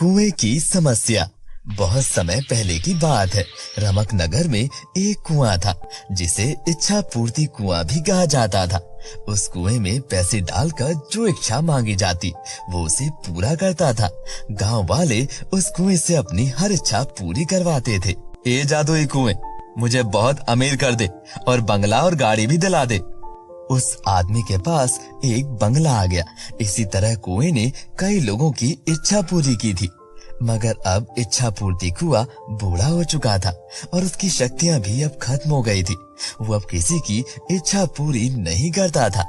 कुएं की समस्या। बहुत समय पहले की बात है। रमक नगर में एक कुआं था जिसे इच्छा पूर्ति कुआं भी कहा जाता था। उस कुएं में पैसे डालकर जो इच्छा मांगी जाती वो उसे पूरा करता था। गांव वाले उस कुएं से अपनी हर इच्छा पूरी करवाते थे। ए जादुई कुएं, मुझे बहुत अमीर कर दे और बंगला और गाड़ी भी दिला दे। उस आदमी के पास एक बंगला आ गया। इसी तरह कुएं ने कई लोगों की इच्छा पूरी की थी, मगर अब इच्छा पूर्ति कुआं बूढ़ा हो चुका था और उसकी शक्तियां भी अब खत्म हो गई थी। वो अब किसी की इच्छा पूरी नहीं करता था।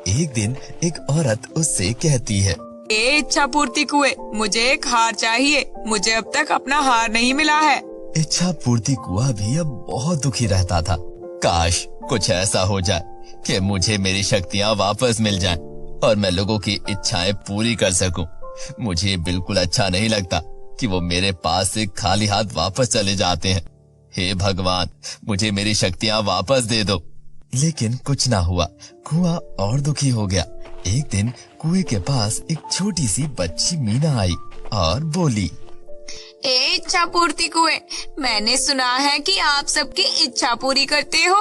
एक दिन एक औरत उससे कहती है, ए इच्छा पूर्ति कुएं, मुझे एक हार चाहिए। मुझे अब तक अपना हार नहीं मिला है। इच्छा पूर्ति कुआं भी अब बहुत दुखी रहता था। काश कुछ ऐसा हो जाए कि मुझे मेरी शक्तियां वापस मिल जाएं और मैं लोगों की इच्छाएं पूरी कर सकूं। मुझे बिल्कुल अच्छा नहीं लगता कि वो मेरे पास से खाली हाथ वापस चले जाते हैं। हे भगवान, मुझे मेरी शक्तियां वापस दे दो। लेकिन कुछ ना हुआ। कुआं और दुखी हो गया। एक दिन कुएं के पास एक छोटी सी बच्ची मीना आई और बोली, ए इच्छा पूर्ति कुएं, मैंने सुना है कि आप सबकी इच्छा पूरी करते हो।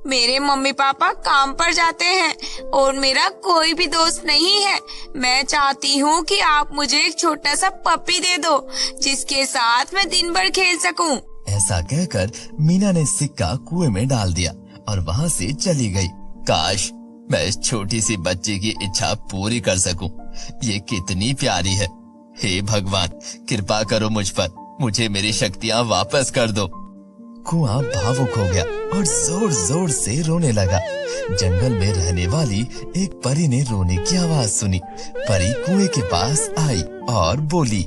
मेरे मम्मी पापा काम पर जाते हैं और मेरा कोई भी दोस्त नहीं है। मैं चाहती हूँ कि आप मुझे एक छोटा सा पप्पी दे दो जिसके साथ मैं दिन भर खेल सकूं। ऐसा कहकर मीना ने सिक्का कुएं में डाल दिया और वहाँ से चली गई। काश मैं इस छोटी सी बच्ची की इच्छा पूरी कर सकूं। ये कितनी प्यारी है। हे भगवान, कृपा करो मुझ पर, मुझे मेरी शक्तियां वापस कर दो। कुआं भावुक हो गया और जोर जोर से रोने लगा। जंगल में रहने वाली एक परी ने रोने की आवाज सुनी। परी कुएं के पास आई और बोली,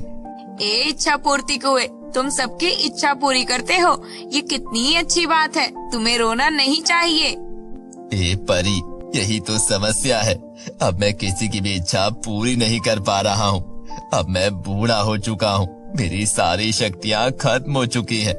ए इच्छा पूर्ति कुएं, तुम सबकी इच्छा पूरी करते हो। ये कितनी अच्छी बात है। तुम्हें रोना नहीं चाहिए। ए परी, यही तो समस्या है। अब मैं किसी की भी इच्छा पूरी नहीं कर पा रहा हूँ। अब मैं बूढ़ा हो चुका हूँ। मेरी सारी शक्तियाँ खत्म हो चुकी हैं,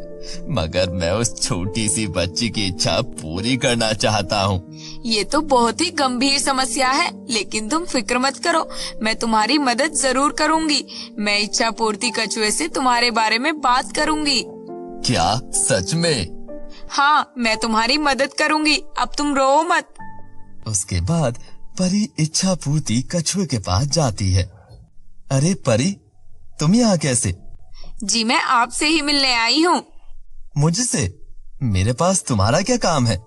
मगर मैं उस छोटी सी बच्ची की इच्छा पूरी करना चाहता हूँ। ये तो बहुत ही गंभीर समस्या है, लेकिन तुम फिक्र मत करो, मैं तुम्हारी मदद जरूर करूँगी। मैं इच्छा पूर्ति कछुए से तुम्हारे बारे में बात करूँगी। क्या सच में? हाँ, मैं तुम्हारी मदद करूँगी। अब तुम रो मत। उसके बाद परी इच्छा पूर्ति कछुए के पास जाती है। अरे परी, तुम यहाँ कैसे? जी मैं आपसे ही मिलने आई हूँ। मुझसे? मेरे पास तुम्हारा क्या काम है?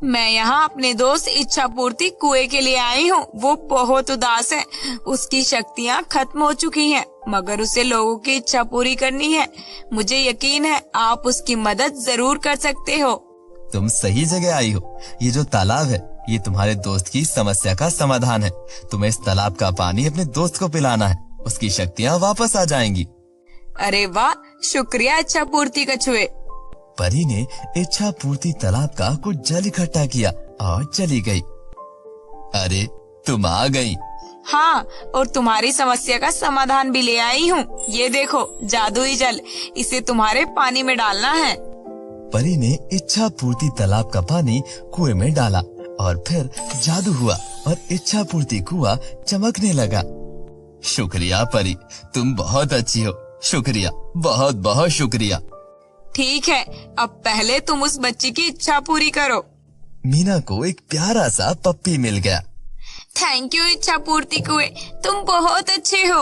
मैं यहाँ अपने दोस्त इच्छा पूर्ति कुएं के लिए आई हूँ। वो बहुत उदास है। उसकी शक्तियाँ खत्म हो चुकी हैं, मगर उसे लोगों की इच्छा पूरी करनी है। मुझे यकीन है आप उसकी मदद जरूर कर सकते हो। तुम सही जगह आई हो। ये जो तालाब है, ये तुम्हारे दोस्त की समस्या का समाधान है। तुम्हें इस तालाब का पानी अपने दोस्त को पिलाना है, उसकी शक्तियाँ वापस आ जाएंगी। अरे वाह, शुक्रिया इच्छा पूर्ति कछुए। परी ने इच्छा पूर्ति तालाब का कुछ जल इकट्ठा किया और चली गई। अरे तुम आ गई? हाँ, और तुम्हारी समस्या का समाधान भी ले आई हूँ। ये देखो जादुई जल, इसे तुम्हारे पानी में डालना है। परी ने इच्छा पूर्ति तालाब का पानी कुएं में डाला और फिर जादू हुआ और इच्छा पूर्ति कुआं चमकने लगा। शुक्रिया परी, तुम बहुत अच्छी हो। शुक्रिया, बहुत बहुत शुक्रिया। ठीक है, अब पहले तुम उस बच्ची की इच्छा पूरी करो। मीना को एक प्यारा सा पप्पी मिल गया। थैंक यू इच्छा पूर्ति कुएं, तुम बहुत अच्छे हो।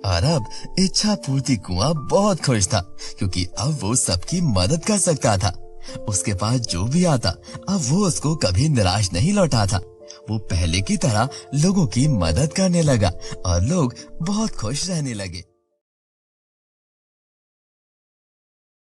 और अब इच्छा पूर्ति कुआं बहुत खुश था, क्योंकि अब वो सबकी मदद कर सकता था। उसके पास जो भी आता, अब वो उसको कभी निराश नहीं लौटा था। वो पहले की तरह लोगों की मदद करने लगा और लोग बहुत खुश रहने लगे।